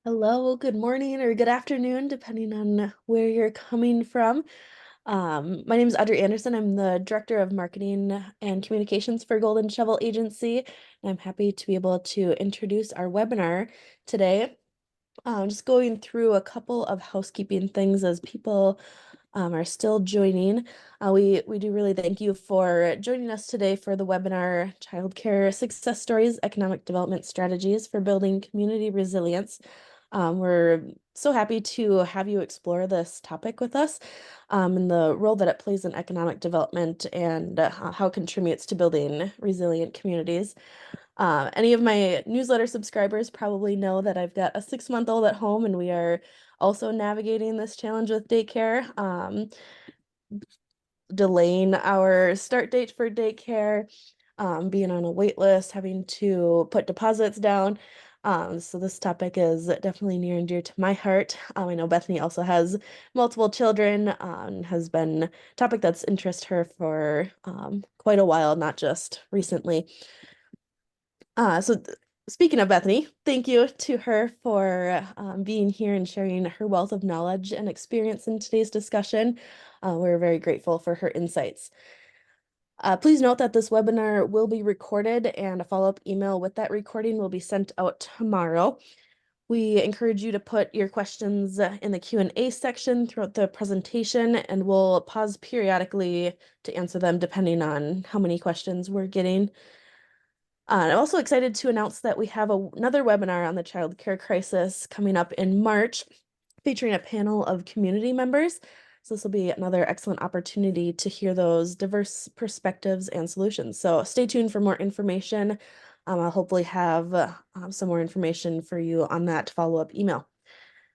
Hello, good morning or good afternoon, depending on where you're coming from. My name is Audrey Anderson. I'm the Director of Marketing and Communications for Golden Shovel Agency. And I'm happy to be able to introduce our webinar today. Just going through a couple of housekeeping things as people are still joining. We do really thank you for joining us today for the webinar, Childcare Success Stories, Economic Development Strategies for Building Community Resilience. We're so happy to have you explore this topic with us and the role that it plays in economic development and how it contributes to building resilient communities. Any of my newsletter subscribers probably know that I've got a 6-month-old at home and we are also navigating this challenge with daycare, delaying our start date for daycare, being on a wait list, having to put deposits down. So this topic is definitely near and dear to my heart. I know Bethany also has multiple children, has been a topic that's interested her for quite a while, not just recently. Speaking of Bethany, thank you to her for being here and sharing her wealth of knowledge and experience in today's discussion. We're very grateful for her insights. Please note that this webinar will be recorded and a follow-up email with that recording will be sent out tomorrow. We encourage you to put your questions in the Q&A section throughout the presentation, and we'll pause periodically to answer them depending on how many questions we're getting. I'm also excited to announce that we have another webinar on the child care crisis coming up in March, featuring a panel of community members. So this will be another excellent opportunity to hear those diverse perspectives and solutions. So stay tuned for more information. I'll hopefully have some more information for you on that follow-up email.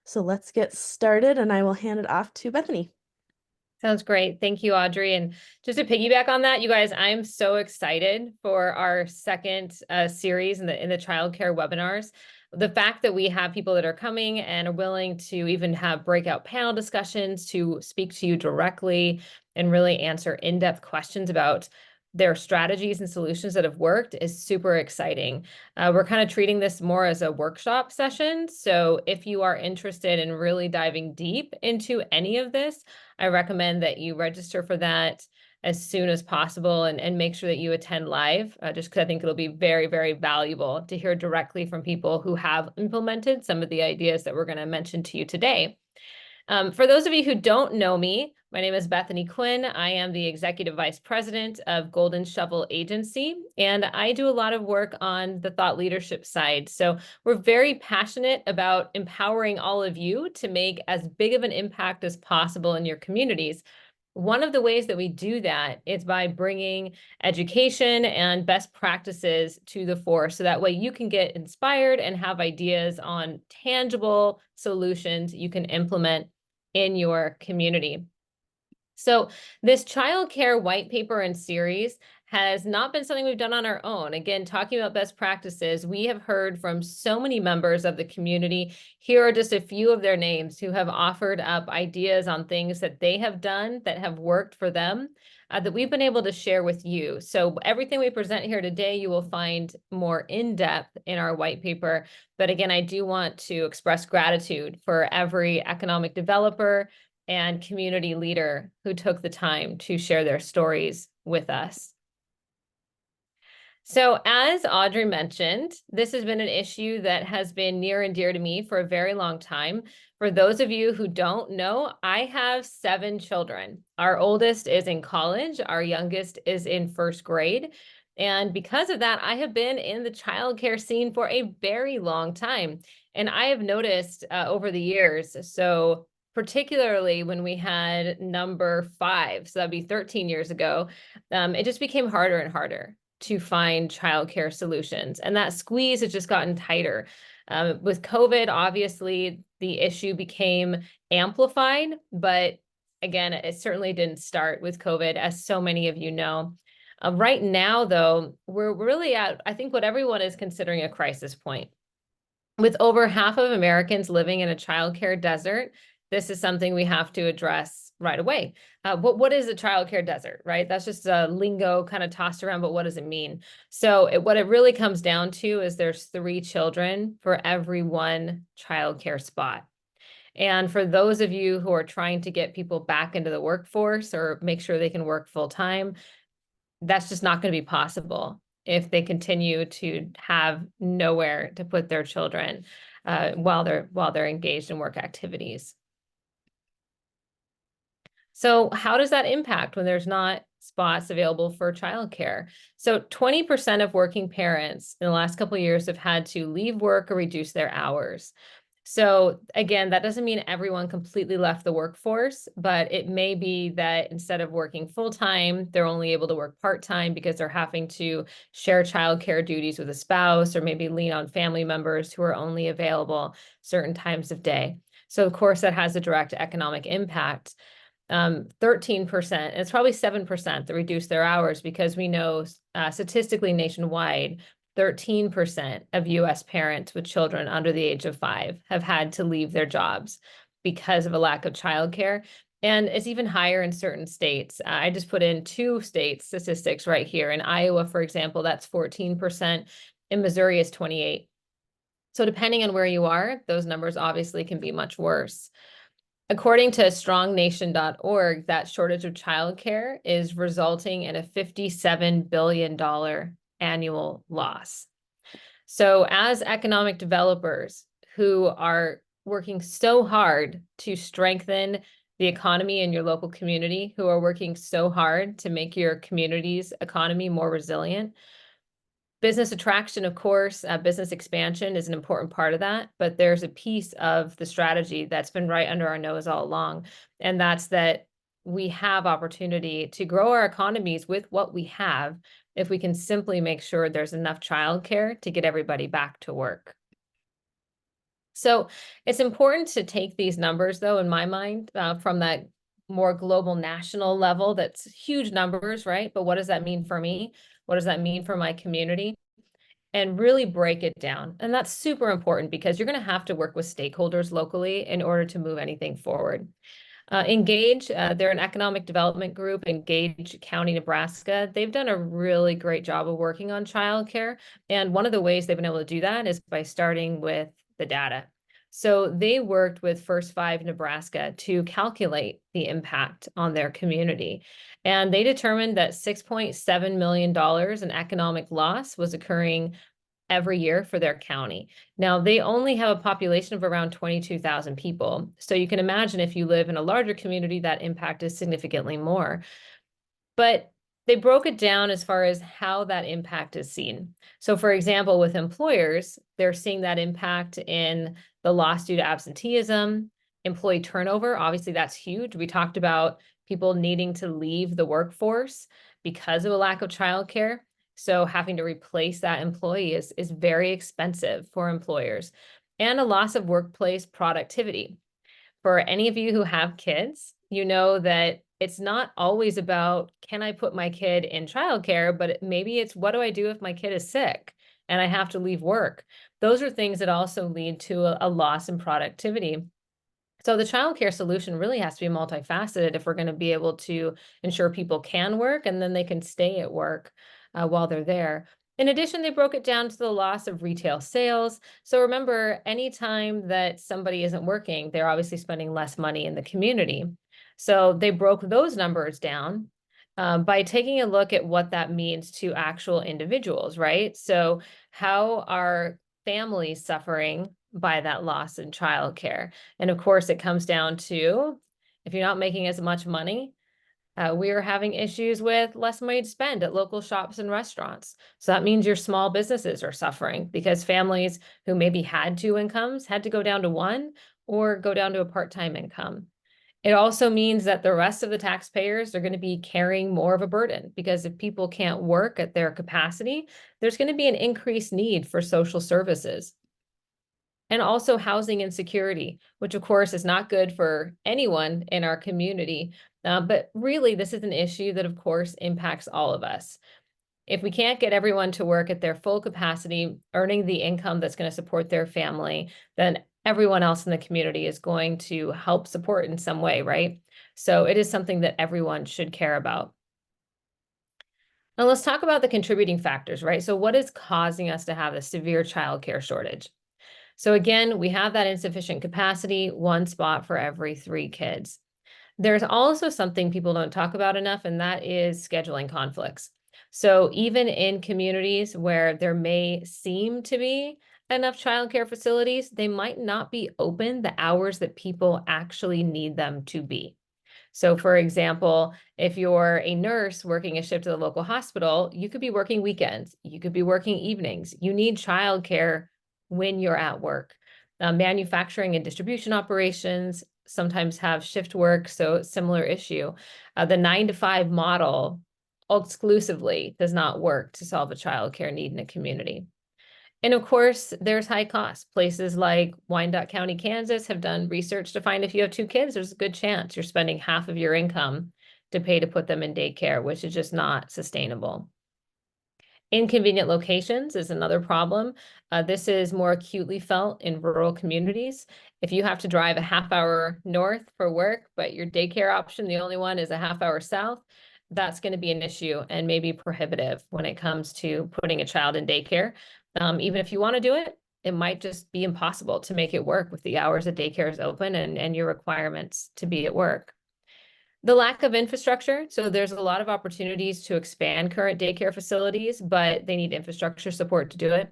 So let's get started, and I will hand it off to Bethany. Sounds great. Thank you, Audrey. And just to piggyback on that, you guys, I'm so excited for our second series in the childcare webinars. The fact that we have people that are coming and are willing to even have breakout panel discussions to speak to you directly and really answer in-depth questions about their strategies and solutions that have worked is super exciting. We're kind of treating this more as a workshop session. So if you are interested in really diving deep into any of this, I recommend that you register for that as soon as possible and make sure that you attend live, just because I think it'll be very, very valuable to hear directly from people who have implemented some of the ideas that we're going to mention to you today. For those of you who don't know me, my name is Bethany Quinn. I am the Executive Vice President of Golden Shovel Agency, and I do a lot of work on the thought leadership side. So we're very passionate about empowering all of you to make as big of an impact as possible in your communities. One of the ways that we do that is by bringing education and best practices to the fore, so that way you can get inspired and have ideas on tangible solutions you can implement in your community. So this childcare white paper and series has not been something we've done on our own. Again, talking about best practices, we have heard from so many members of the community. Here are just a few of their names who have offered up ideas on things that they have done that have worked for them, that we've been able to share with you. So everything we present here today, you will find more in depth in our white paper. But again, I do want to express gratitude for every economic developer and community leader who took the time to share their stories with us. So as Audrey mentioned, this has been an issue that has been near and dear to me for a very long time. For those of you who don't know, I have 7 children. Our oldest is in college, our youngest is in 1st grade. And because of that, I have been in the childcare scene for a very long time. And I have noticed over the years, so particularly when we had number 5, so that'd be 13 years ago, it just became harder and harder to find childcare solutions. And that squeeze has just gotten tighter. With COVID, obviously, the issue became amplified, but again, it certainly didn't start with COVID, as so many of you know. Right now, though, we're really at, I think, what everyone is considering a crisis point. With over half of Americans living in a childcare desert, this is something we have to address right away. What is a childcare desert, right? That's just a lingo kind of tossed around, but what does it mean? So what it really comes down to is there's 3 children for every 1 childcare spot. And for those of you who are trying to get people back into the workforce or make sure they can work full time, that's just not going to be possible if they continue to have nowhere to put their children while they're engaged in work activities. So how does that impact when there's not spots available for childcare? So 20% of working parents in the last couple of years have had to leave work or reduce their hours. So again, that doesn't mean everyone completely left the workforce, but it may be that instead of working full-time, they're only able to work part-time because they're having to share childcare duties with a spouse or maybe lean on family members who are only available certain times of day. So of course, that has a direct economic impact. 13%, it's probably 7% that reduce their hours because we know statistically nationwide, 13% of US parents with children under the age of 5 have had to leave their jobs because of a lack of childcare. And it's even higher in certain states. I just put in 2 state statistics right here. In Iowa, for example, that's 14%. In Missouri is 28%. So depending on where you are, those numbers obviously can be much worse. According to strongnation.org, that shortage of childcare is resulting in a $57 billion annual loss. So as economic developers who are working so hard to strengthen the economy in your local community, who are working so hard to make your community's economy more resilient, business attraction, of course, business expansion is an important part of that, but there's a piece of the strategy that's been right under our nose all along, and that's that we have opportunity to grow our economies with what we have if we can simply make sure there's enough childcare to get everybody back to work. So it's important to take these numbers, though, in my mind, from that more global national level. That's huge numbers, right? But what does that mean for me? What does that mean for my community? And really break it down. And that's super important because you're going to have to work with stakeholders locally in order to move anything forward. Engage, they're an economic development group, Engage County, Nebraska. They've done a really great job of working on childcare. And one of the ways they've been able to do that is by starting with the data. So they worked with First 5 Nebraska to calculate the impact on their community. And they determined that $6.7 million in economic loss was occurring every year for their county. Now, they only have a population of around 22,000 people. So you can imagine if you live in a larger community, that impact is significantly more. But they broke it down as far as how that impact is seen. So for example, with employers, they're seeing that impact in the loss due to absenteeism, employee turnover. Obviously, that's huge. We talked about people needing to leave the workforce because of a lack of childcare. So having to replace that employee is very expensive for employers. And a loss of workplace productivity. For any of you who have kids, you know that it's not always about, can I put my kid in childcare, but maybe it's, what do I do if my kid is sick and I have to leave work? Those are things that also lead to a loss in productivity. So the childcare solution really has to be multifaceted if we're going to be able to ensure people can work and then they can stay at work while they're there. In addition, they broke it down to the loss of retail sales. So remember, anytime that somebody isn't working, they're obviously spending less money in the community. So they broke those numbers down by taking a look at what that means to actual individuals, right? So how are families suffering by that loss in childcare? And of course, it comes down to, if you're not making as much money, we are having issues with less money to spend at local shops and restaurants. So that means your small businesses are suffering because families who maybe had 2 incomes had to go down to 1 or go down to a part-time income. It also means that the rest of the taxpayers are going to be carrying more of a burden because if people can't work at their capacity, there's going to be an increased need for social services. And also housing insecurity, which of course is not good for anyone in our community. But really, this is an issue that of course impacts all of us. If we can't get everyone to work at their full capacity, earning the income that's going to support their family, then everyone else in the community is going to help support in some way, right? So it is something that everyone should care about. Now let's talk about the contributing factors, right? So what is causing us to have a severe childcare shortage? So again, we have that insufficient capacity, one spot for every 3 kids. There's also something people don't talk about enough, and that is scheduling conflicts. So even in communities where there may seem to be enough childcare facilities, they might not be open the hours that people actually need them to be. So for example, if you're a nurse working a shift at the local hospital, you could be working weekends, you could be working evenings. You need childcare when you're at work. Manufacturing and distribution operations sometimes have shift work, so similar issue. The 9 to 5 model exclusively does not work to solve a childcare need in a community. And of course, there's high costs. Places like Wyandotte County, Kansas have done research to find if you have 2 kids, there's a good chance you're spending half of your income to pay to put them in daycare, which is just not sustainable. Inconvenient locations is another problem. This is more acutely felt in rural communities. If you have to drive a half hour north for work, but your daycare option, the only one is a half hour south, that's going to be an issue and maybe prohibitive when it comes to putting a child in daycare. Even if you want to do it, it might just be impossible to make it work with the hours that daycare is open and your requirements to be at work. The lack of infrastructure. So there's a lot of opportunities to expand current daycare facilities, but they need infrastructure support to do it.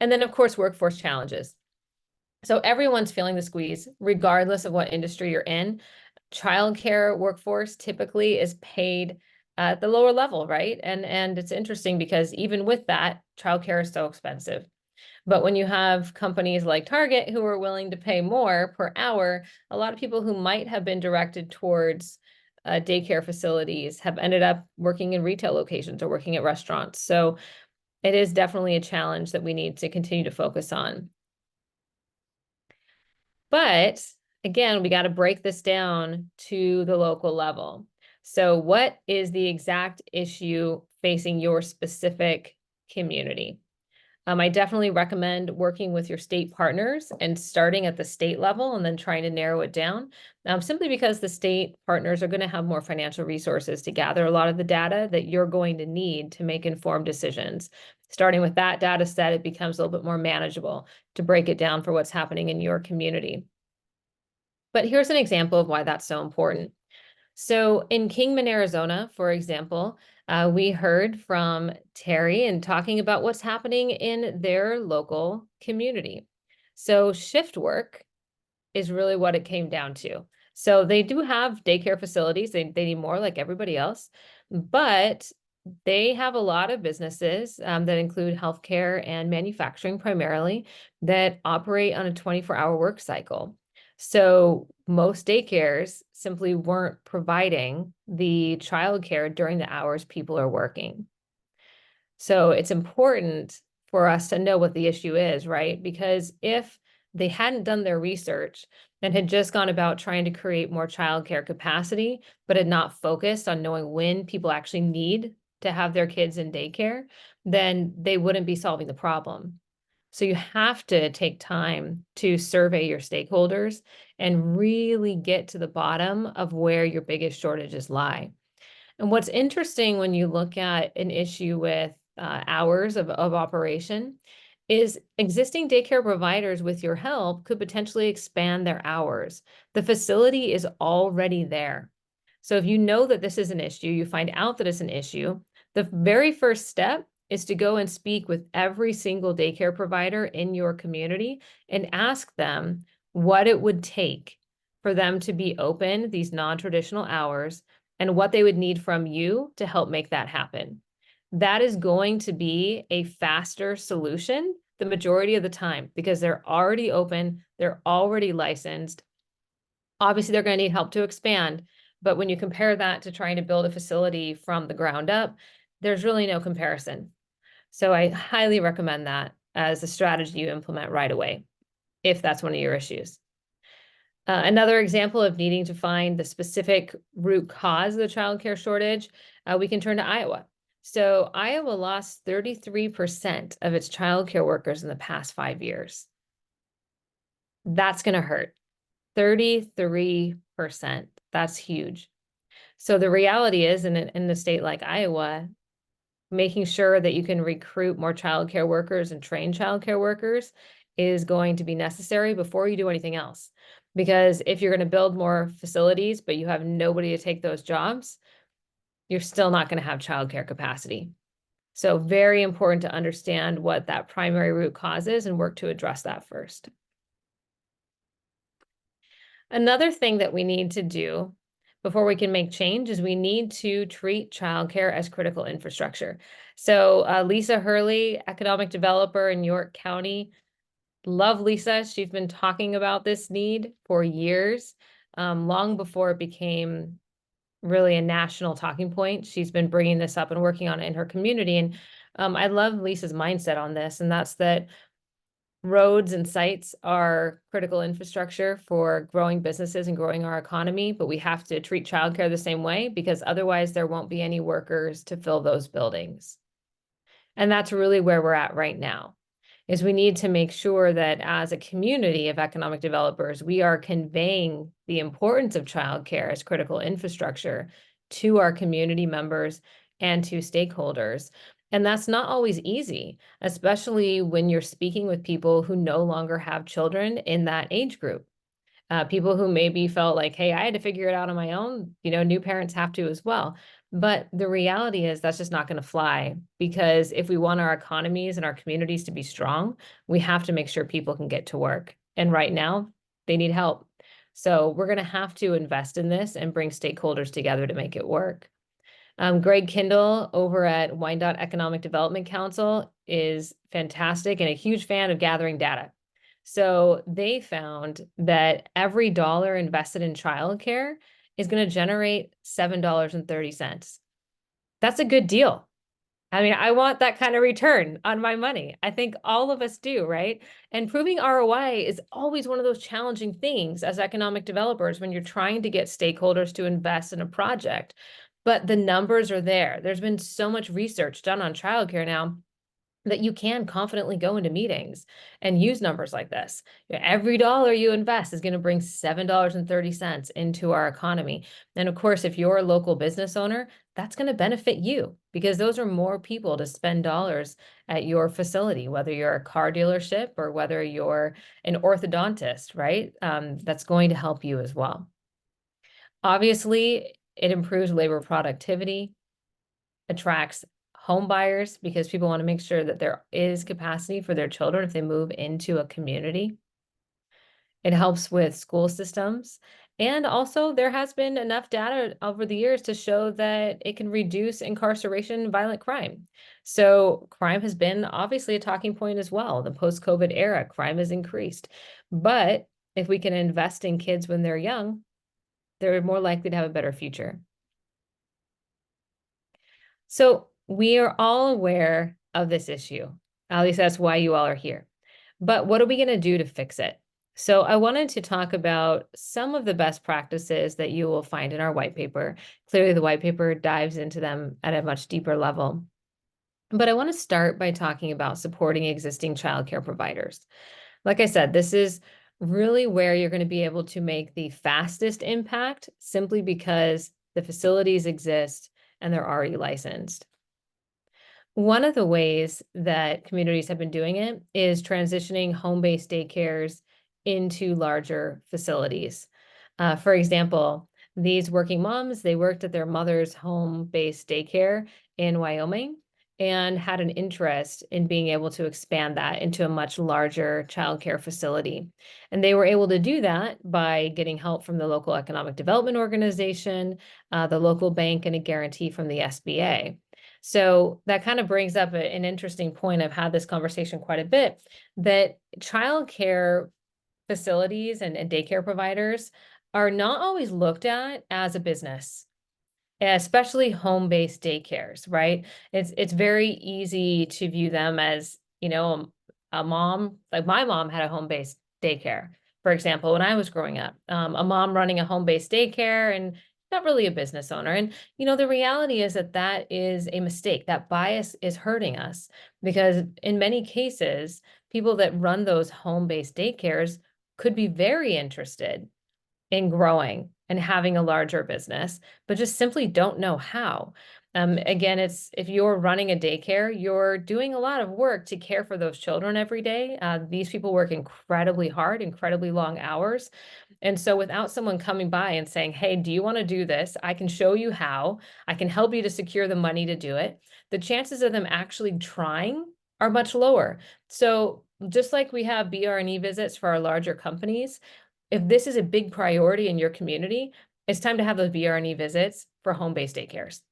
And then, of course, workforce challenges. So everyone's feeling the squeeze, regardless of what industry you're in. Childcare workforce typically is paid at the lower level, right? And it's interesting because even with that, childcare is so expensive. But when you have companies like Target who are willing to pay more per hour, a lot of people who might have been directed towards daycare facilities have ended up working in retail locations or working at restaurants. So it is definitely a challenge that we need to continue to focus on. But again, we got to break this down to the local level. So what is the exact issue facing your specific community? I definitely recommend working with your state partners and starting at the state level and then trying to narrow it down. Simply because the state partners are going to have more financial resources to gather a lot of the data that you're going to need to make informed decisions. Starting with that data set, it becomes a little bit more manageable to break it down for what's happening in your community. But here's an example of why that's so important. So in Kingman, Arizona, for example, we heard from Terry and talking about what's happening in their local community. So shift work is really what it came down to. So they do have daycare facilities. They need more like everybody else, but they have a lot of businesses that include healthcare and manufacturing primarily that operate on a 24-hour work cycle. So most daycares simply weren't providing the childcare during the hours people are working. So it's important for us to know what the issue is, right? Because if they hadn't done their research and had just gone about trying to create more childcare capacity, but had not focused on knowing when people actually need to have their kids in daycare, then they wouldn't be solving the problem. So you have to take time to survey your stakeholders and really get to the bottom of where your biggest shortages lie. And what's interesting when you look at an issue with hours of operation is existing daycare providers with your help could potentially expand their hours. The facility is already there. So if you know that this is an issue, you find out that it's an issue, the very first step is to go and speak with every single daycare provider in your community and ask them what it would take for them to be open these non-traditional hours and what they would need from you to help make that happen. That is going to be a faster solution the majority of the time because they're already open, they're already licensed. Obviously, they're going to need help to expand, but when you compare that to trying to build a facility from the ground up, there's really no comparison. So I highly recommend that as a strategy you implement right away, if that's one of your issues. Another example of needing to find the specific root cause of the childcare shortage, we can turn to Iowa. So Iowa lost 33% of its childcare workers in the past 5 years. That's going to hurt. 33%. That's huge. So the reality is, in a state like Iowa, making sure that you can recruit more childcare workers and train childcare workers is going to be necessary before you do anything else. Because if you're going to build more facilities, but you have nobody to take those jobs, you're still not going to have childcare capacity. So very important to understand what that primary root cause is and work to address that first. Another thing that we need to do before we can make change is we need to treat childcare as critical infrastructure. So Lisa Hurley, economic developer in York County, love Lisa. She's been talking about this need for years, long before it became really a national talking point. She's been bringing this up and working on it in her community. And I love Lisa's mindset on this, and that's that roads and sites are critical infrastructure for growing businesses and growing our economy, but we have to treat childcare the same way because otherwise there won't be any workers to fill those buildings. And that's really where we're at right now, is we need to make sure that as a community of economic developers, we are conveying the importance of childcare as critical infrastructure to our community members and to stakeholders. And that's not always easy, especially when you're speaking with people who no longer have children in that age group. People who maybe felt like, hey, I had to figure it out on my own. New parents have to as well. But the reality is that's just not going to fly, because if we want our economies and our communities to be strong, we have to make sure people can get to work. And right now, they need help. So we're going to have to invest in this and bring stakeholders together to make it work. Greg Kindle over at Wyandotte Economic Development Council is fantastic and a huge fan of gathering data. So they found that every dollar invested in childcare is going to generate $7.30. That's a good deal. I mean, I want that kind of return on my money. I think all of us do, right? And proving ROI is always one of those challenging things as economic developers when you're trying to get stakeholders to invest in a project. But the numbers are there. There's been so much research done on childcare now that you can confidently go into meetings and use numbers like this. Every dollar you invest is going to bring $7.30 into our economy. And of course, if you're a local business owner, that's going to benefit you because those are more people to spend dollars at your facility, whether you're a car dealership or whether you're an orthodontist, right? That's going to help you as well. Obviously, it improves labor productivity, attracts home buyers because people want to make sure that there is capacity for their children if they move into a community. It helps with school systems. And also, there has been enough data over the years to show that it can reduce incarceration and violent crime. So, crime has been obviously a talking point as well. The post-COVID era, crime has increased. But if we can invest in kids when they're young, they're more likely to have a better future. So we are all aware of this issue. At least that's why you all are here. But what are we going to do to fix it? So I wanted to talk about some of the best practices that you will find in our white paper. Clearly, the white paper dives into them at a much deeper level. But I want to start by talking about supporting existing childcare providers. Like I said, this is really where you're going to be able to make the fastest impact simply because the facilities exist and they're already licensed. One of the ways that communities have been doing it is transitioning home-based daycares into larger facilities. For example, these working moms, they worked at their mother's home-based daycare in Wyoming and had an interest in being able to expand that into a much larger childcare facility. And they were able to do that by getting help from the local economic development organization, the local bank, and a guarantee from the SBA. So that kind of brings up an interesting point. I've had this conversation quite a bit, that childcare facilities and daycare providers are not always looked at as a business, especially home-based daycares, right? It's very easy to view them as, a mom, like my mom had a home-based daycare, for example, when I was growing up, a mom running a home-based daycare and not really a business owner. And, the reality is that that is a mistake. That bias is hurting us because in many cases, people that run those home-based daycares could be very interested in growing and having a larger business, but just simply don't know how. Again, it's if you're running a daycare, you're doing a lot of work to care for those children every day. These people work incredibly hard, incredibly long hours. And so without someone coming by and saying, hey, do you want to do this? I can show you how. I can help you to secure the money to do it. The chances of them actually trying are much lower. So just like we have BR&E visits for our larger companies, if this is a big priority in your community, it's time to have those BR&E visits for home-based daycares.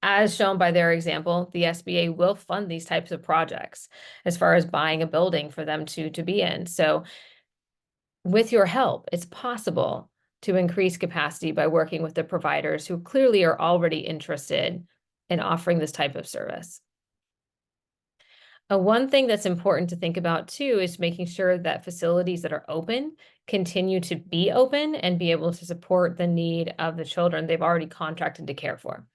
As shown by their example, the SBA will fund these types of projects as far as buying a building for them to be in. So with your help, it's possible to increase capacity by working with the providers who clearly are already interested in offering this type of service. One thing that's important to think about too is making sure that facilities that are open continue to be open and be able to support the need of the children they've already contracted to care for.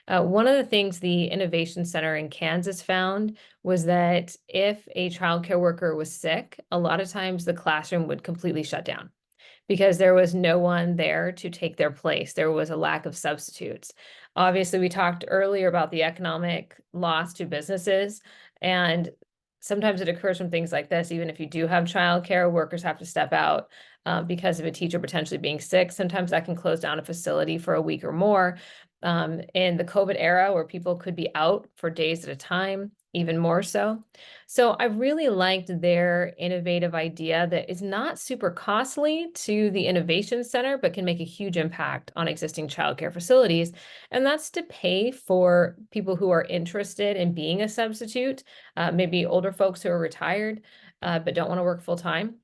One of the things the Innovation Center in Kansas found was that if a childcare worker was sick, a lot of times the classroom would completely shut down because there was no one there to take their place. There was a lack of substitutes. Obviously, we talked earlier about the economic loss to businesses, and sometimes it occurs from things like this. Even if you do have childcare, workers have to step out because of a teacher potentially being sick. Sometimes that can close down a facility for a week or more. In the COVID era, where people could be out for days at a time, even more so. So I really liked their innovative idea that is not super costly to the Innovation Center, but can make a huge impact on existing childcare facilities. And that's to pay for people who are interested in being a substitute, maybe older folks who are retired, but don't want to work full time,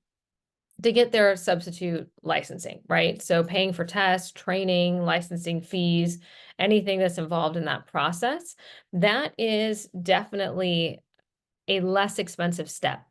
to get their substitute licensing, right? So paying for tests, training, licensing fees, anything that's involved in that process, that is definitely a less expensive step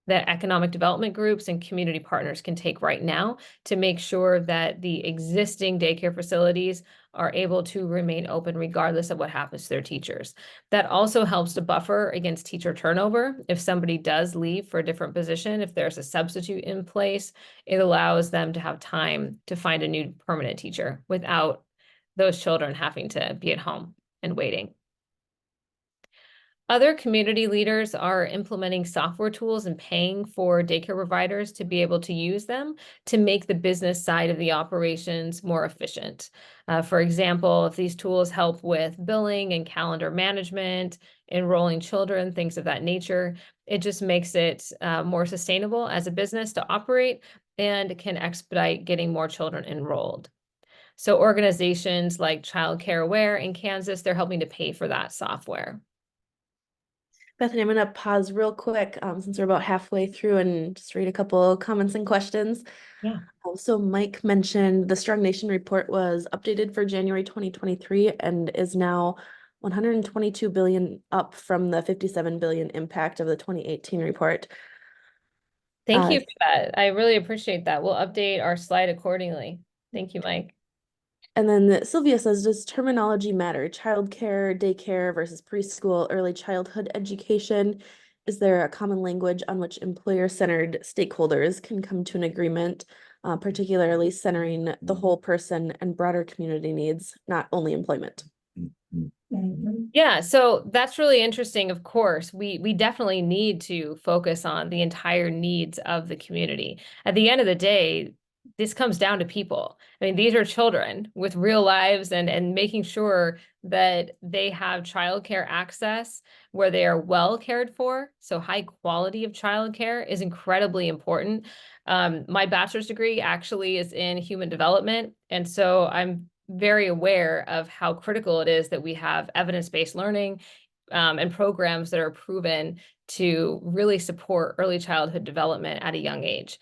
that economic development groups and community partners can take right now to make sure that the existing daycare facilities are able to remain open regardless of what happens to their teachers. That also helps to buffer against teacher turnover. If somebody does leave for a different position, if there's a substitute in place, it allows them to have time to find a new permanent teacher without those children having to be at home and waiting. Other community leaders are implementing software tools and paying for daycare providers to be able to use them to make the business side of the operations more efficient. For example, if these tools help with billing and calendar management, enrolling children, things of that nature, it just makes it more sustainable as a business to operate and can expedite getting more children enrolled. So organizations like Childcare Aware in Kansas, they're helping to pay for that software. Bethany, I'm going to pause real quick since we're about halfway through and just read a couple comments and questions. Yeah. So Mike mentioned the Strong Nation report was updated for January 2023 and is now 122 billion up from the 57 billion impact of the 2018 report. Thank you for that. I really appreciate that. We'll update our slide accordingly. Thank you, Mike. And then Sylvia says, does terminology matter? Childcare, daycare versus preschool, early childhood education? Is there a common language on which employer-centered stakeholders can come to an agreement, particularly centering the whole person and broader community needs, not only employment? Yeah, so that's really interesting. Of course, we definitely need to focus on the entire needs of the community. At the end of the day, this comes down to people. I mean, these are children with real lives, and making sure that they have childcare access where they are well cared for. So high quality of childcare is incredibly important. My bachelor's degree actually is in human development, and so I'm very aware of how critical it is that we have evidence-based learning and programs that are proven to really support early childhood development at a young age.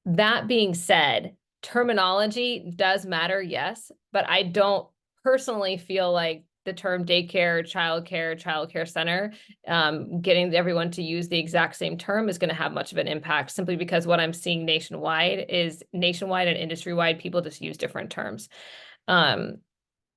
That being said, terminology does matter, yes, but I don't personally feel like the term daycare, childcare center, getting everyone to use the exact same term is going to have much of an impact, simply because what I'm seeing nationwide and industry-wide, people just use different terms.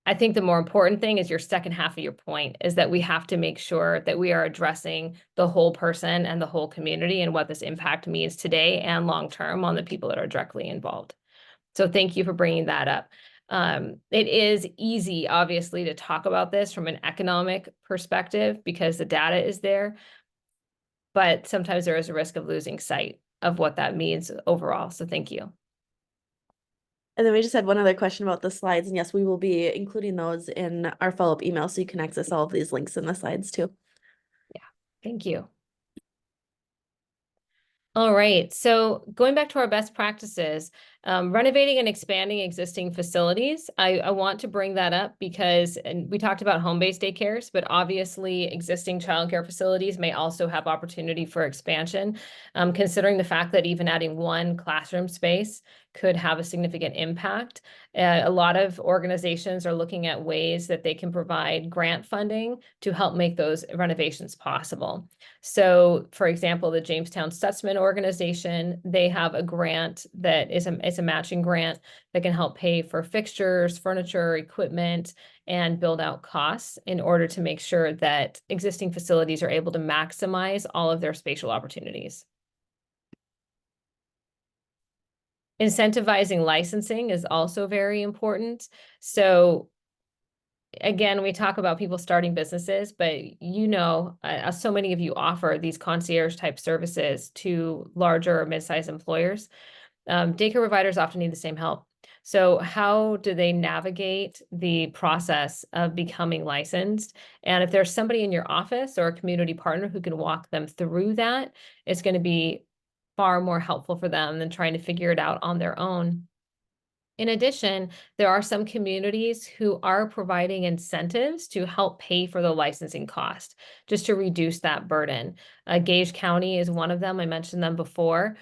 I think the more important thing is your second half of your point is that we have to make sure that we are addressing the whole person and the whole community and what this impact means today and long term on the people that are directly involved. So thank you for bringing that up. It is easy, obviously, to talk about this from an economic perspective because the data is there, but sometimes there is a risk of losing sight of what that means overall. So thank you. And then we just had one other question about the slides, and yes, we will be including those in our follow-up email, so you can access all of these links in the slides too. Yeah, thank you. All right, so going back to our best practices, renovating and expanding existing facilities, I want to bring that up because and we talked about home-based daycares, but obviously existing childcare facilities may also have opportunity for expansion, considering the fact that even adding one classroom space could have a significant impact. A lot of organizations are looking at ways that they can provide grant funding to help make those renovations possible. So, for example, the Jamestown Stutzman organization, they have a grant that is a matching grant that can help pay for fixtures, furniture, equipment, and build out costs in order to make sure that existing facilities are able to maximize all of their spatial opportunities. Incentivizing licensing is also very important. So again, we talk about people starting businesses, but so many of you offer these concierge type services to larger or mid-sized employers. Daycare providers often need the same help. So how do they navigate the process of becoming licensed? And if there's somebody in your office or a community partner who can walk them through that, it's going to be far more helpful for them than trying to figure it out on their own. In addition, there are some communities who are providing incentives to help pay for the licensing cost, just to reduce that burden. Gage County is one of them. I mentioned them before.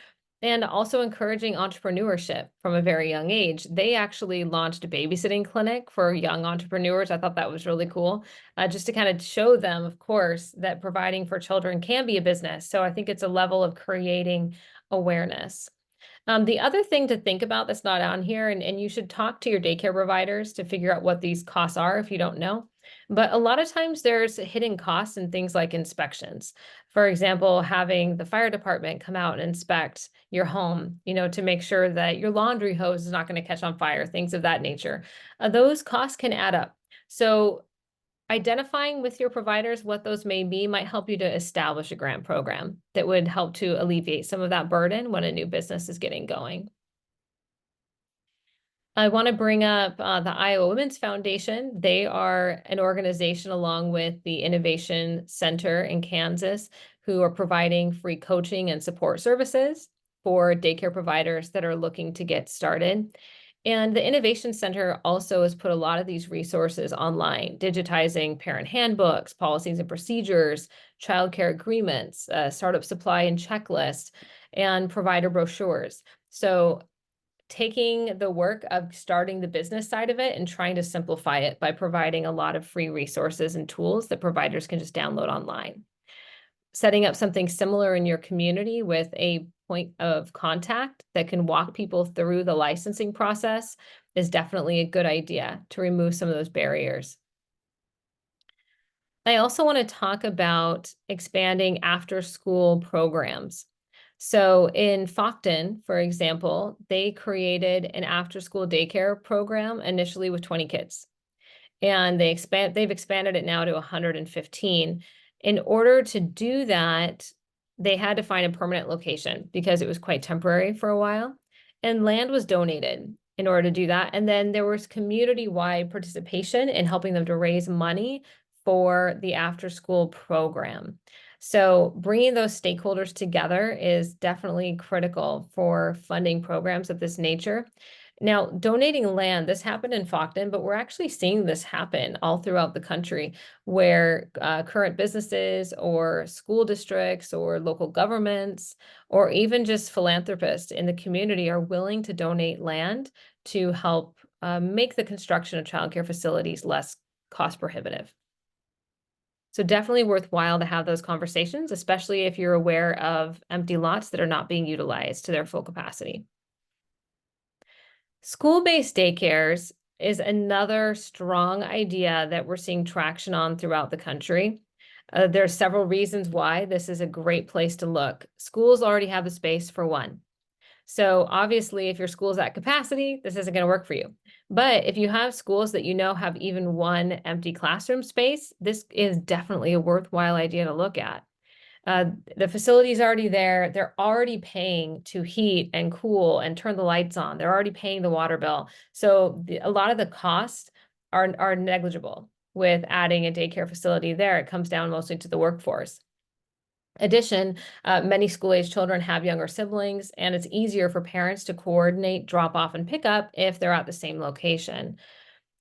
And also encouraging entrepreneurship from a very young age. They actually launched a babysitting clinic for young entrepreneurs. I thought that was really cool, just to kind of show them, of course, that providing for children can be a business. So I think it's a level of creating awareness. The other thing to think about that's not on here, and you should talk to your daycare providers to figure out what these costs are if you don't know. But a lot of times there's hidden costs in things like inspections. For example, having the fire department come out and inspect your home, to make sure that your laundry hose is not going to catch on fire, things of that nature. Those costs can add up. So identifying with your providers what those may be might help you to establish a grant program that would help to alleviate some of that burden when a new business is getting going. I want to bring up the Iowa Women's Foundation. They are an organization along with the Innovation Center in Kansas who are providing free coaching and support services for daycare providers that are looking to get started. And the Innovation Center also has put a lot of these resources online, digitizing parent handbooks, policies and procedures, childcare agreements, startup supply and checklist, and provider brochures. So taking the work of starting the business side of it and trying to simplify it by providing a lot of free resources and tools that providers can just download online. Setting up something similar in your community with a point of contact that can walk people through the licensing process is definitely a good idea to remove some of those barriers. I also want to talk about expanding after-school programs. So in Focton, for example, they created an after-school daycare program initially with 20 kids. And they've expanded it now to 115. In order to do that, they had to find a permanent location because it was quite temporary for a while. And land was donated in order to do that. And then there was community-wide participation in helping them to raise money for the after-school program. So bringing those stakeholders together is definitely critical for funding programs of this nature. Now, donating land, this happened in Focton, but we're actually seeing this happen all throughout the country where current businesses or school districts or local governments or even just philanthropists in the community are willing to donate land to help make the construction of childcare facilities less cost prohibitive. So definitely worthwhile to have those conversations, especially if you're aware of empty lots that are not being utilized to their full capacity. School-based daycares is another strong idea that we're seeing traction on throughout the country. There are several reasons why this is a great place to look. Schools already have the space for one. So obviously, if your school's at capacity, this isn't going to work for you. But if you have schools that you know have even one empty classroom space, this is definitely a worthwhile idea to look at. The facility is already there. They're already paying to heat and cool and turn the lights on. They're already paying the water bill. So a lot of the costs are negligible with adding a daycare facility there. It comes down mostly to the workforce. Addition, many school-age children have younger siblings, and it's easier for parents to coordinate drop off and pick up if they're at the same location.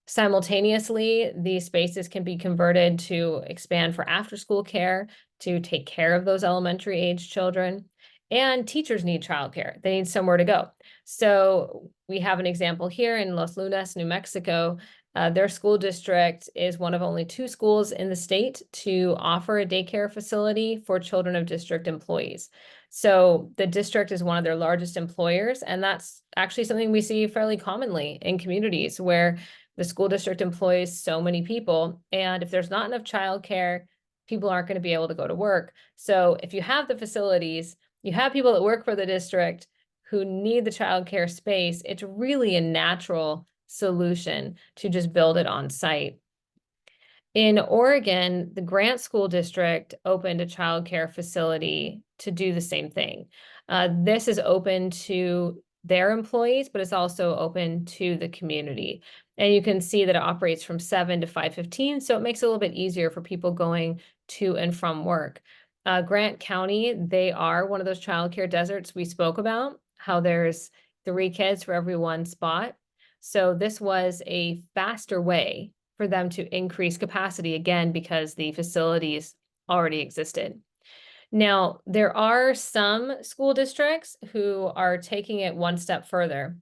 Simultaneously, these spaces can be converted to expand for after-school care, to take care of those elementary age children. And teachers need childcare. They need somewhere to go. So we have an example here in Los Lunas, New Mexico. Their school district is one of only 2 schools in the state to offer a daycare facility for children of district employees. So the district is one of their largest employers, and that's actually something we see fairly commonly in communities where the school district employs so many people, and if there's not enough childcare, people aren't going to be able to go to work. So if you have the facilities, you have people that work for the district who need the childcare space, it's really a natural solution to just build it on site. In Oregon, the Grant School District opened a childcare facility to do the same thing. This is open to their employees, but it's also open to the community. And you can see that it operates from 7 to 5:15, so it makes it a little bit easier for people going to and from work. Grant County, they are one of those childcare deserts we spoke about, how there's 3 kids for every 1 spot. So this was a faster way for them to increase capacity again because the facilities already existed. Now, there are some school districts who are taking it one step further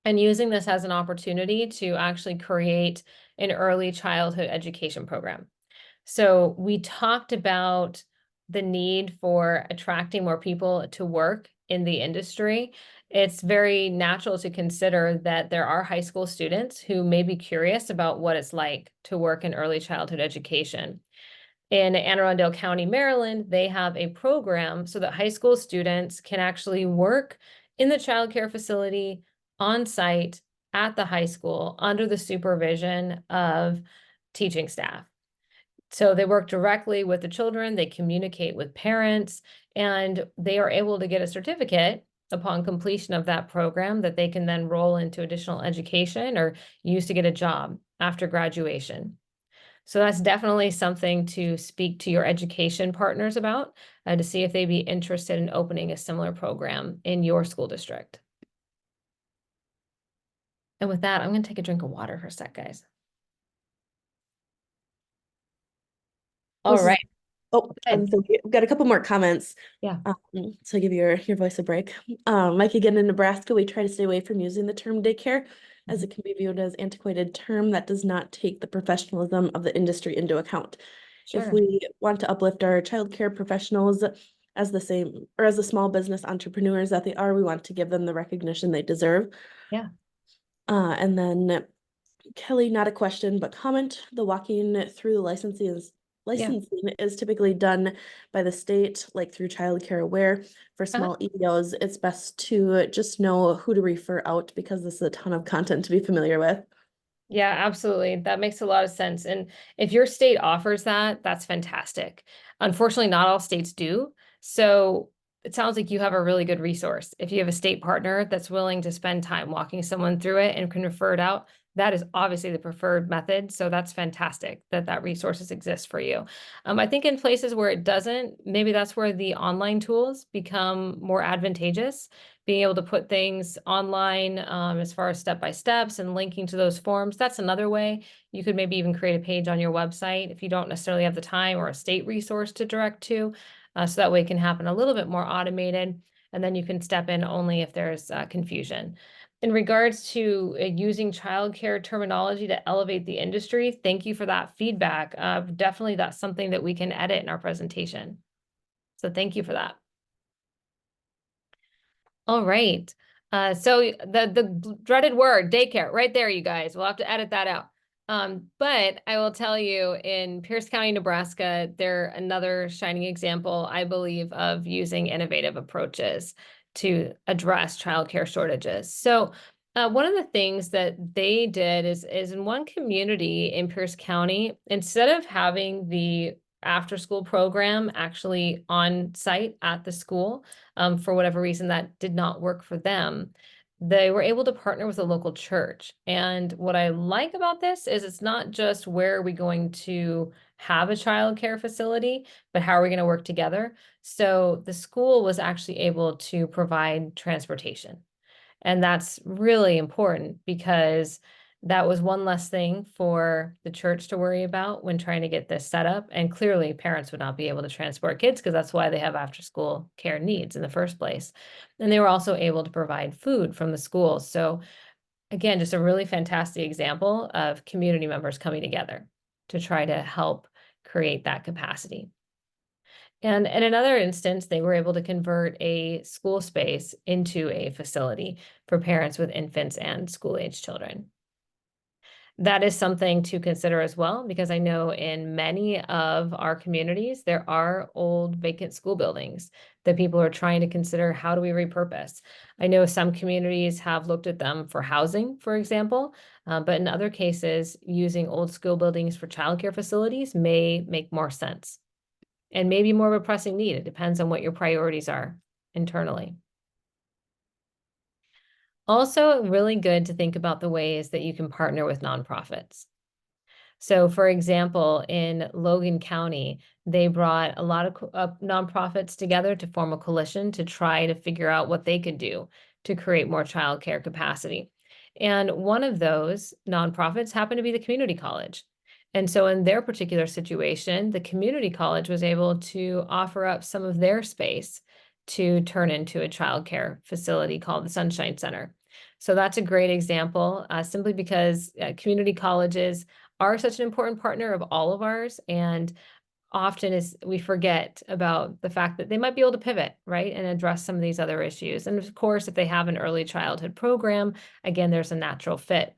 and using this as an opportunity to actually create an early childhood education program. So we talked about the need for attracting more people to work in the industry. It's very natural to consider that there are high school students who may be curious about what it's like to work in early childhood education. In Anne Arundel County, Maryland, they have a program so that high school students can actually work in the child care facility on site at the high school under the supervision of teaching staff. So they work directly with the children, they communicate with parents, and they are able to get a certificate upon completion of that program that they can then roll into additional education or use to get a job after graduation. So that's definitely something to speak to your education partners about to see if they'd be interested in opening a similar program in your school district. And with that, I'm going to take a drink of water for a sec, guys. All This is, right. oh, thank you. I've got a couple more comments. Yeah. So give your voice a break. Like again, in Nebraska, we try to stay away from using the term daycare as it can be viewed as antiquated term that does not take the professionalism of the industry into account. If Sure. we want to uplift our childcare professionals as the same or as the small business entrepreneurs that they are, we want to give them the recognition they deserve. Yeah. And then Kelly, not a question, but comment. The walking through the licensing is typically done by the state, like through Childcare Aware. For small EOs, it's best to just know who to refer out because this is a ton of content to be familiar with. Yeah, absolutely. That makes a lot of sense. And if your state offers that, that's fantastic. Unfortunately, not all states do. So it sounds like you have a really good resource. If you have a state partner that's willing to spend time walking someone through it and can refer it out, that is obviously the preferred method. So that's fantastic that that resources exist for you. I think in places where it doesn't, maybe that's where the online tools become more advantageous, being able to put things online as far as step-by-steps and linking to those forms. That's another way. You could maybe even create a page on your website if you don't necessarily have the time or a state resource to direct to. So that way it can happen a little bit more automated, and then you can step in only if there's confusion. In regards to using childcare terminology to elevate the industry, thank you for that feedback. Definitely that's something that we can edit in our presentation. So thank you for that. All right. So the dreaded word, daycare, right there, you guys. We'll have to edit that out. But I will tell you, in Pierce County, Nebraska, they're another shining example, I believe, of using innovative approaches to address childcare shortages. So one of the things that they did is in one community in Pierce County, instead of having the after school program actually on site at the school, for whatever reason that did not work for them, they were able to partner with a local church. And what I like about this is it's not just where are we going to have a child care facility, but how are we going to work together? So the school was actually able to provide transportation. And that's really important because that was one less thing for the church to worry about when trying to get this set up. And clearly, parents would not be able to transport kids because that's why they have after school care needs in the first place. And they were also able to provide food from the school. So, again, just a really fantastic example of community members coming together to try to help create that capacity. And in another instance, they were able to convert a school space into a facility for parents with infants and school-age children. That is something to consider as well, because I know in many of our communities, there are old vacant school buildings that people are trying to consider, how do we repurpose? I know some communities have looked at them for housing, for example, but in other cases, using old school buildings for childcare facilities may make more sense and maybe more of a pressing need. It depends on what your priorities are internally. Also, really good to think about the ways that you can partner with nonprofits. So, for example, in Logan County, they brought a lot of nonprofits together to form a coalition to try to figure out what they could do to create more childcare capacity. And one of those nonprofits happened to be the community college. And so, in their particular situation, the community college was able to offer up some of their space to turn into a childcare facility called the Sunshine Center. So, that's a great example, simply because community colleges are such an important partner of all of ours, and often is we forget about the fact that they might be able to pivot, right, and address some of these other issues. And of course, if they have an early childhood program, again, there's a natural fit.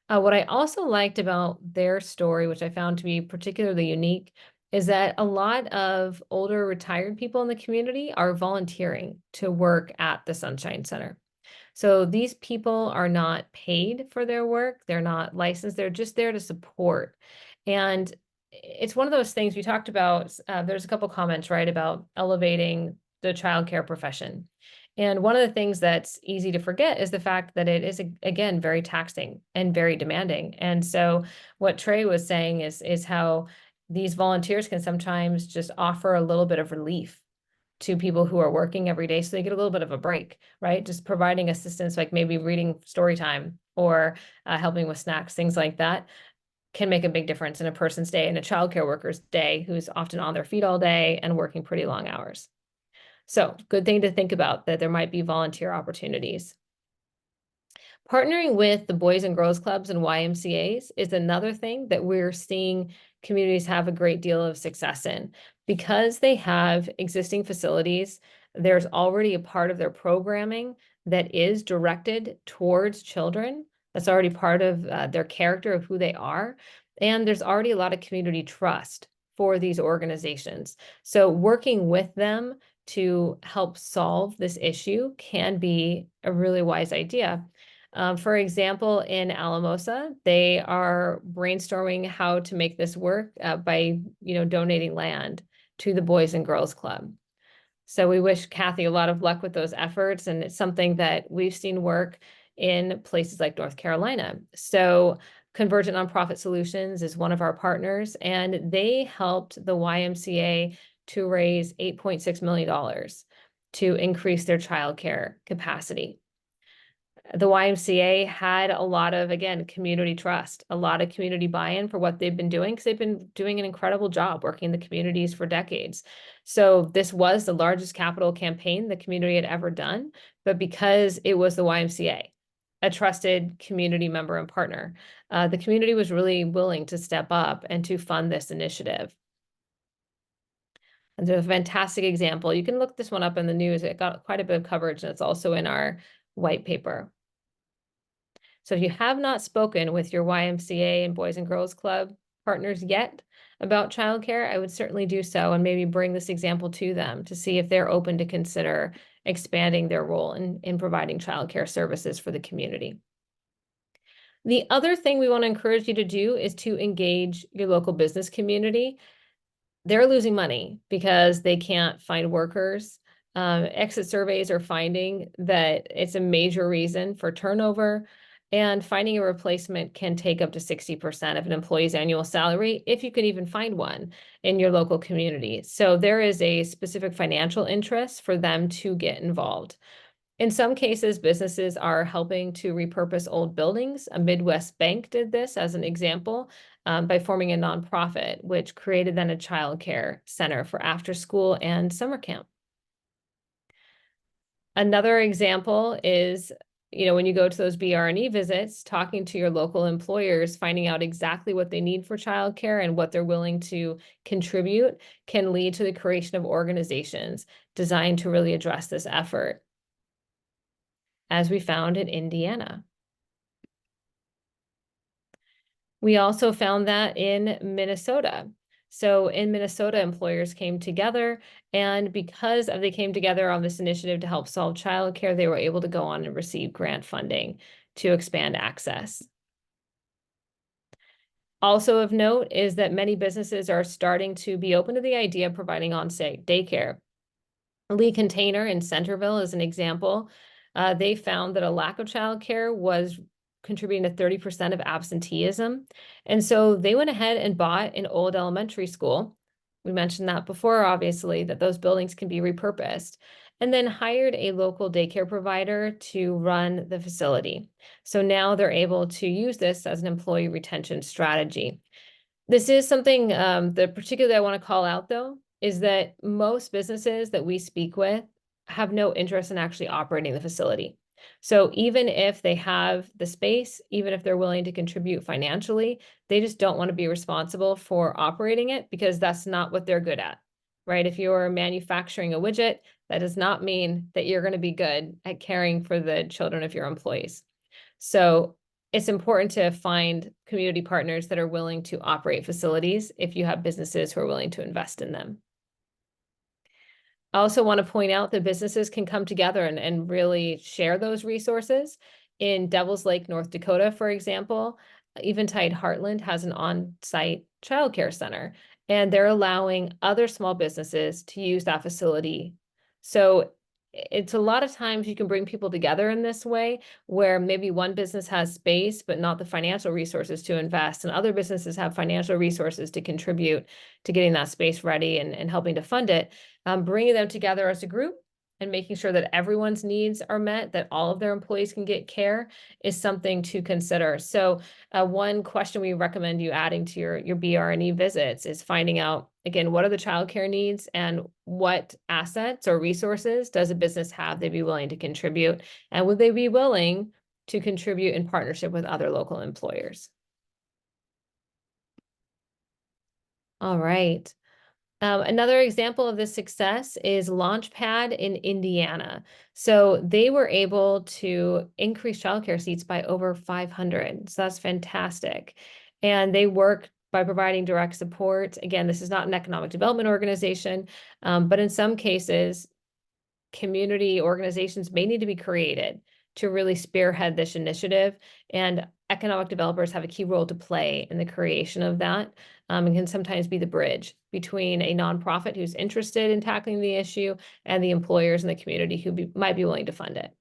What I also liked about their story, which I found to be particularly unique, is that a lot of older retired people in the community are volunteering to work at the Sunshine Center. So these people are not paid for their work. They're not licensed. They're just there to support. And it's one of those things we talked about. There's a couple comments, right, about elevating the childcare profession. And one of the things that's easy to forget is the fact that it is, again, very taxing and very demanding. And so what Trey was saying is how these volunteers can sometimes just offer a little bit of relief to people who are working every day so they get a little bit of a break, right? Just providing assistance, like maybe reading story time or helping with snacks, things like that can make a big difference in a person's day and a childcare worker's day who's often on their feet all day and working pretty long hours. So good thing to think about that there might be volunteer opportunities. Partnering with the Boys and Girls Clubs and YMCAs is another thing that we're seeing communities have a great deal of success in. Because they have existing facilities, there's already a part of their programming that is directed towards children. That's already part of their character of who they are. And there's already a lot of community trust for these organizations. So working with them to help solve this issue can be a really wise idea. For example, in Alamosa, they are brainstorming how to make this work by, donating land to the Boys and Girls Club. So we wish Kathy a lot of luck with those efforts, and it's something that we've seen work in places like North Carolina. So Convergent Nonprofit Solutions is one of our partners, and they helped the YMCA to raise $8.6 million to increase their childcare capacity. The YMCA had a lot of, again, community trust, a lot of community buy-in for what they've been doing because they've been doing an incredible job working in the communities for decades. So this was the largest capital campaign the community had ever done, but because it was the YMCA, a trusted community member and partner, the community was really willing to step up and to fund this initiative. And there's a fantastic example. You can look this one up in the news. It got quite a bit of coverage, and it's also in our white paper. So if you have not spoken with your YMCA and Boys and Girls Club partners yet about childcare, I would certainly do so and maybe bring this example to them to see if they're open to consider expanding their role in providing childcare services for the community. The other thing we want to encourage you to do is to engage your local business community. They're losing money because they can't find workers. Exit surveys are finding that it's a major reason for turnover, and finding a replacement can take up to 60% of an employee's annual salary, if you can even find one in your local community. So there is a specific financial interest for them to get involved. In some cases, businesses are helping to repurpose old buildings. A Midwest bank did this as an example by forming a nonprofit, which created then a childcare center for after school and summer camp. Another example is, when you go to those BR&E visits, talking to your local employers, finding out exactly what they need for childcare and what they're willing to contribute can lead to the creation of organizations designed to really address this effort, as we found in Indiana. We also found that in Minnesota. So in Minnesota, employers came together, and because they came together on this initiative to help solve childcare, they were able to go on and receive grant funding to expand access. Also of note is that many businesses are starting to be open to the idea of providing on-site daycare. Lee Container in Centerville is an example. They found that a lack of childcare was contributing to 30% of absenteeism. And so they went ahead and bought an old elementary school. We mentioned that before, obviously, that those buildings can be repurposed, and then hired a local daycare provider to run the facility. So now they're able to use this as an employee retention strategy. This is something that particularly I want to call out, though, is that most businesses that we speak with have no interest in actually operating the facility. So even if they have the space, even if they're willing to contribute financially, they just don't want to be responsible for operating it because that's not what they're good at, right? If you're manufacturing a widget, that does not mean that you're going to be good at caring for the children of your employees. So it's important to find community partners that are willing to operate facilities if you have businesses who are willing to invest in them. I also want to point out that businesses can come together and really share those resources. In Devils Lake, North Dakota, for example, Eventide Heartland has an on-site childcare center, and they're allowing other small businesses to use that facility. So it's a lot of times you can bring people together in this way, where maybe one business has space, but not the financial resources to invest, and other businesses have financial resources to contribute to getting that space ready and helping to fund it. Bringing them together as a group and making sure that everyone's needs are met, that all of their employees can get care, is something to consider. So one question we recommend you adding to your BR&E visits is finding out, again, what are the childcare needs and what assets or resources does a business have they'd be willing to contribute, and would they be willing to contribute in partnership with other local employers? All right. Another example of this success is Launchpad in Indiana. So they were able to increase childcare seats by over 500. So that's fantastic. And they work by providing direct support. Again, this is not an economic development organization, but in some cases, community organizations may need to be created to really spearhead this initiative, and economic developers have a key role to play in the creation of that, and can sometimes be the bridge between a nonprofit who's interested in tackling the issue and the employers in the community who might be willing to fund it.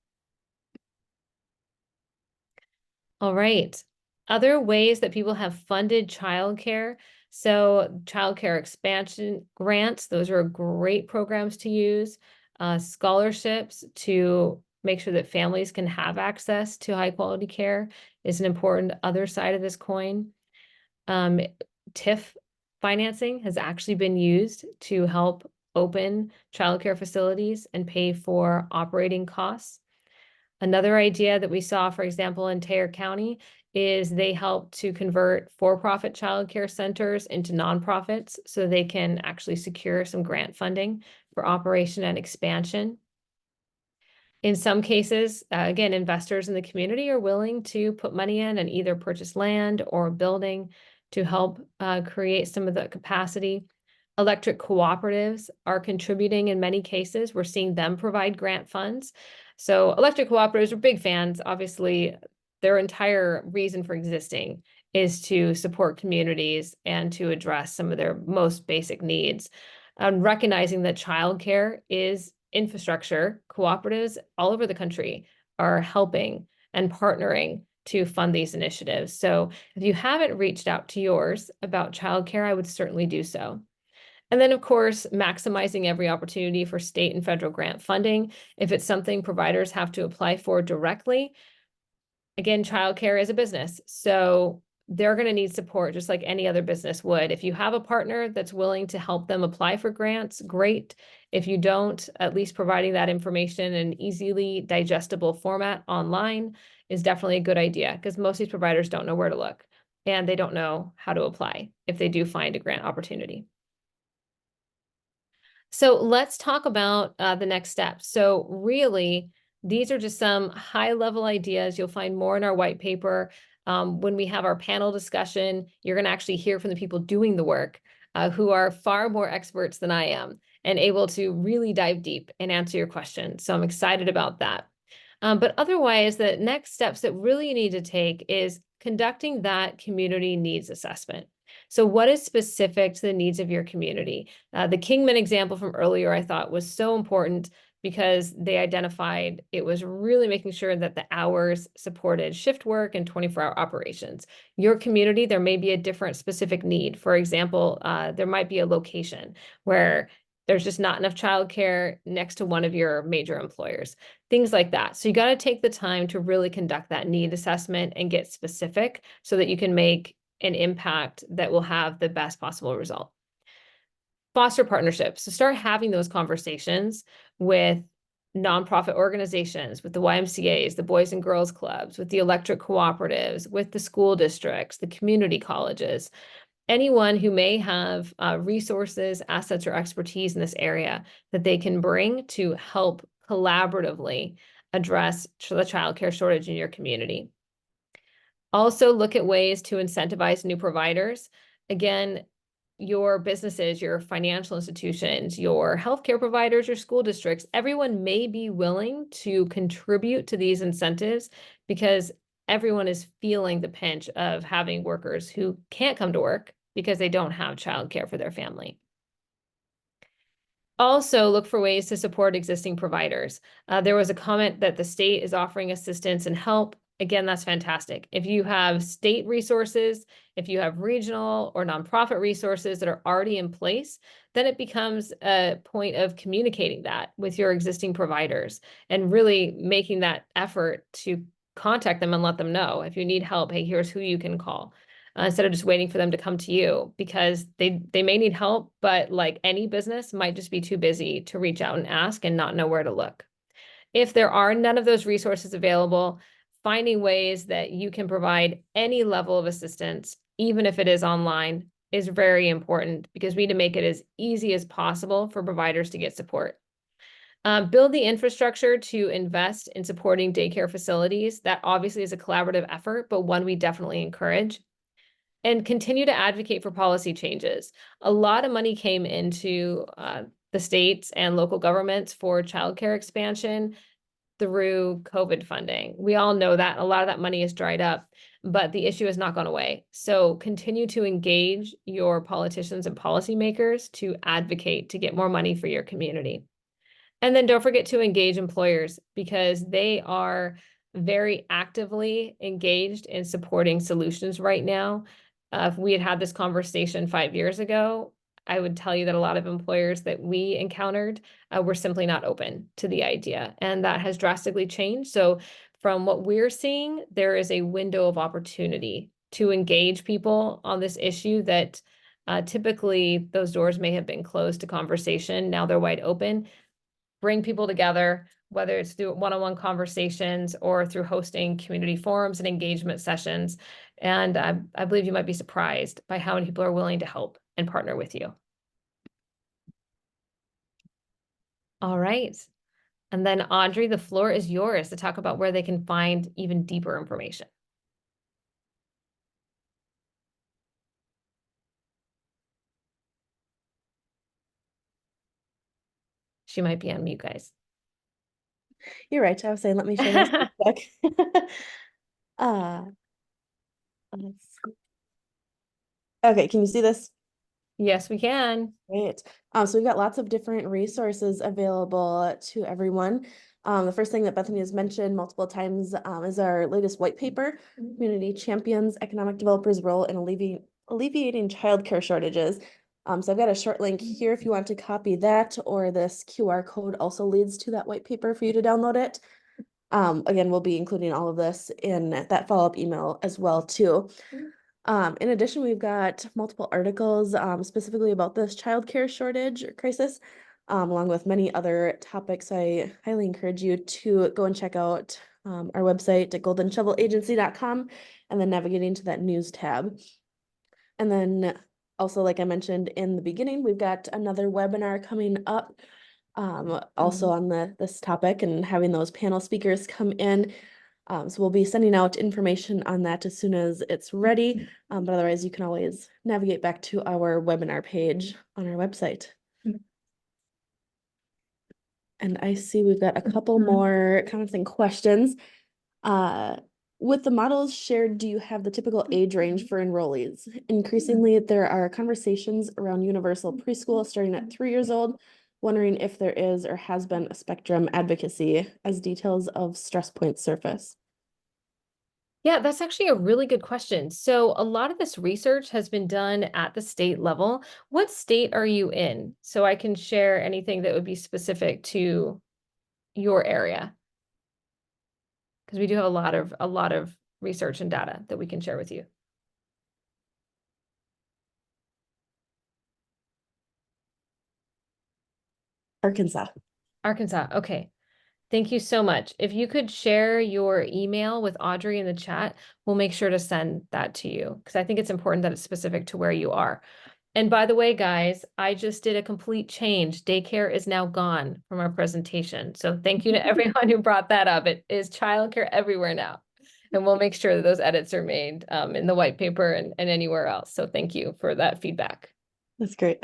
All right. Other ways that people have funded childcare. So childcare expansion grants, those are great programs to use. Scholarships to make sure that families can have access to high quality care is an important other side of this coin. TIF financing has actually been used to help open childcare facilities and pay for operating costs. Another idea that we saw, for example, in Taylor County, is they help to convert for-profit childcare centers into nonprofits so they can actually secure some grant funding for operation and expansion. In some cases, again, investors in the community are willing to put money in and either purchase land or a building to help create some of the capacity. Electric cooperatives are contributing in many cases. We're seeing them provide grant funds. So electric cooperatives are big fans. Obviously, their entire reason for existing is to support communities and to address some of their most basic needs. Recognizing that childcare is infrastructure, cooperatives all over the country are helping and partnering to fund these initiatives. So if you haven't reached out to yours about childcare, I would certainly do so. And then, of course, maximizing every opportunity for state and federal grant funding. If it's something providers have to apply for directly, again, childcare is a business, so they're going to need support just like any other business would. If you have a partner that's willing to help them apply for grants, great. If you don't, at least providing that information in an easily digestible format online is definitely a good idea, because most of these providers don't know where to look and they don't know how to apply if they do find a grant opportunity. So let's talk about the next steps. So really, these are just some high-level ideas. You'll find more in our white paper. When we have our panel discussion, you're going to actually hear from the people doing the work, who are far more experts than I am and able to really dive deep and answer your questions. So I'm excited about that. But otherwise, the next steps that really you need to take is conducting that community needs assessment. So what is specific to the needs of your community? The Kingman example from earlier, I thought was so important because they identified it was really making sure that the hours supported shift work and 24-hour operations. Your community, there may be a different specific need. For example, there might be a location where there's just not enough childcare next to one of your major employers, things like that. So you got to take the time to really conduct that need assessment and get specific so that you can make an impact that will have the best possible result. Foster partnerships. So start having those conversations with nonprofit organizations, with the YMCAs, the Boys and Girls Clubs, with the electric cooperatives, with the school districts, the community colleges, anyone who may have resources, assets, or expertise in this area that they can bring to help collaboratively address the childcare shortage in your community. Also look at ways to incentivize new providers. Again, your businesses, your financial institutions, your healthcare providers, your school districts, everyone may be willing to contribute to these incentives because everyone is feeling the pinch of having workers who can't come to work because they don't have childcare for their family. Also, look for ways to support existing providers. There was a comment that the state is offering assistance and help. Again, that's fantastic. If you have state resources, if you have regional or nonprofit resources that are already in place, then it becomes a point of communicating that with your existing providers and really making that effort to contact them and let them know if you need help, hey, here's who you can call. Instead of just waiting for them to come to you, because they may need help, but like any business might just be too busy to reach out and ask and not know where to look. If there are none of those resources available, finding ways that you can provide any level of assistance, even if it is online, is very important because we need to make it as easy as possible for providers to get support. Build the infrastructure to invest in supporting daycare facilities. That obviously is a collaborative effort, but one we definitely encourage. And continue to advocate for policy changes. A lot of money came into the states and local governments for childcare expansion through COVID funding. We all know that a lot of that money is dried up, but the issue has not gone away. So continue to engage your politicians and policymakers to advocate to get more money for your community. And then don't forget to engage employers because they are very actively engaged in supporting solutions right now. If we had had this conversation 5 years ago, I would tell you that a lot of employers that we encountered were simply not open to the idea, and that has drastically changed. So from what we're seeing, there is a window of opportunity to engage people on this issue that typically those doors may have been closed to conversation. Now they're wide open. Bring people together, whether it's through one-on-one conversations or through hosting community forums and engagement sessions. And I believe you might be surprised by how many people are willing to help and partner with you. All right. And then Audrey, the floor is yours to talk about where they can find even deeper information. She might be on mute, guys. You're right. I was saying, let me share this real quick. Uh, let's see. Okay, can you see this? Yes, we can. Great. So we've got lots of different resources available to everyone. The first thing that Bethany has mentioned multiple times is our latest white paper, Community Champions, Economic Developers' Role in Alleviating Childcare Shortages. So I've got a short link here if you want to copy that, or this QR code also leads to that white paper for you to download it. Again, we'll be including all of this in that follow-up email as well, too. In addition, we've got multiple articles specifically about this childcare shortage or crisis, along with many other topics. I highly encourage you to go and check out our website at goldenshovelagency.com and then navigating to that news tab. And then also, like I mentioned in the beginning, we've got another webinar coming up also on this topic and having those panel speakers come in. So we'll be sending out information on that as soon as it's ready. But otherwise, you can always navigate back to our webinar page on our website. And I see we've got a couple more comments and questions. With the models shared, do you have the typical age range for enrollees? Increasingly, there are conversations around universal preschool starting at 3 years old, wondering if there is or has been a spectrum advocacy as details of stress points surface. Yeah, that's actually a really good question. So a lot of this research has been done at the state level. What state are you in? So I can share anything that would be specific to your area. Because we do have a lot of research and data that we can share with you. Arkansas. Arkansas, okay. Thank you so much. If you could share your email with Audrey in the chat, we'll make sure to send that to you because I think it's important that it's specific to where you are. And by the way, guys, I just did a complete change. Daycare is now gone from our presentation. So thank you to everyone who brought that up. It is childcare everywhere now. And we'll make sure that those edits are made in the white paper and anywhere else. So thank you for that feedback. That's great.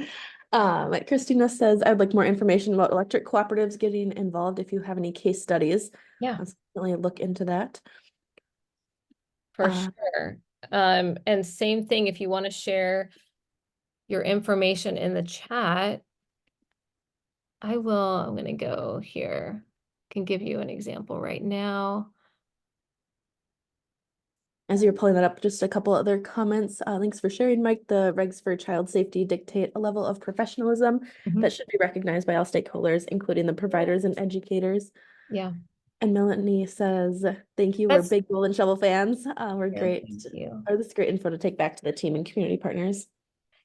Christina says, I'd like more information about electric cooperatives getting involved if you have any case studies. Yeah, I'll certainly look into that. for sure. And same thing, if you want to share your information in the chat, I'm going to go here. I can give you an example right now. As you're pulling that up, just a couple other comments. Thanks for sharing, Mike. The regs for child safety dictate a level of professionalism that should be recognized by all stakeholders, including the providers and educators. Yeah. And Melanie says, thank you. We're big Golden Shovel fans. We're great. Thank you. This is great info to take back to the team and community partners.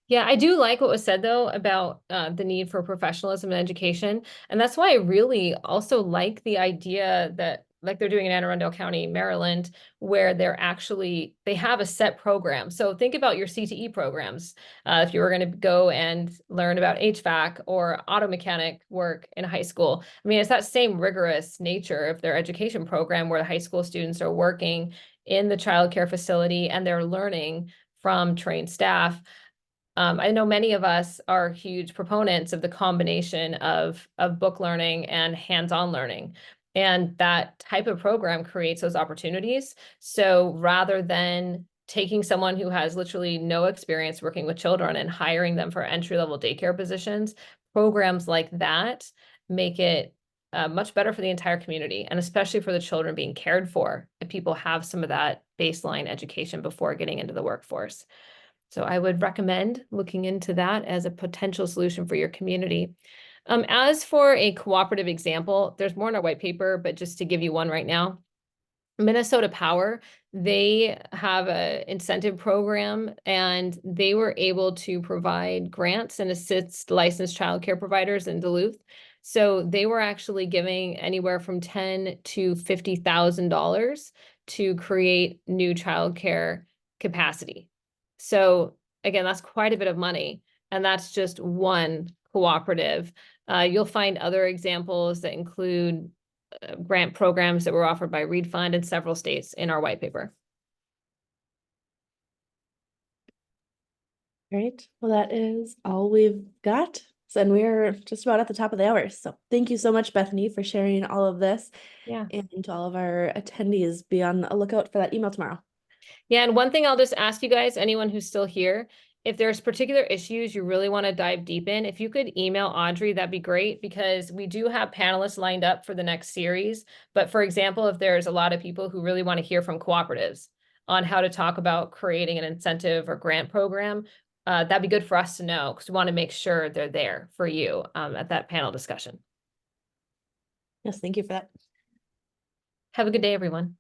Yeah, I do like what was said though about the need for professionalism and education. And that's why I really also like the idea that like they're doing in Anne Arundel County, Maryland, where they have a set program. So think about your CTE programs. If you were going to go and learn about HVAC or auto mechanic work in high school, I mean, it's that same rigorous nature of their education program where the high school students are working in the childcare facility and they're learning from trained staff. I know many of us are huge proponents of the combination of book learning and hands-on learning. And that type of program creates those opportunities. So rather than taking someone who has literally no experience working with children and hiring them for entry-level daycare positions, programs like that make it much better for the entire community, and especially for the children being cared for if people have some of that baseline education before getting into the workforce. So I would recommend looking into that as a potential solution for your community. As for a cooperative example, there's more in our white paper, but just to give you one right now, Minnesota Power, they have an incentive program and they were able to provide grants and assist licensed childcare providers in Duluth. So they were actually giving anywhere from $10,000 to $50,000 to create new childcare capacity. So again, that's quite a bit of money. And that's just one cooperative. You'll find other examples that include grant programs that were offered by Reed Fund in several states in our white paper. Great. Well, that is all we've got. And we're just about at the top of the hour. So thank you so much, Bethany, for sharing all of this. Yeah. And to all of our attendees, be on a lookout for that email tomorrow. Yeah, and one thing I'll just ask you guys, anyone who's still here, if there's particular issues you really want to dive deep in, if you could email Audrey, that'd be great, because we do have panelists lined up for the next series. But for example, if there's a lot of people who really want to hear from cooperatives on how to talk about creating an incentive or grant program, that'd be good for us to know, because we want to make sure they're there for you at that panel discussion. Yes, thank you for that. Have a good day, everyone.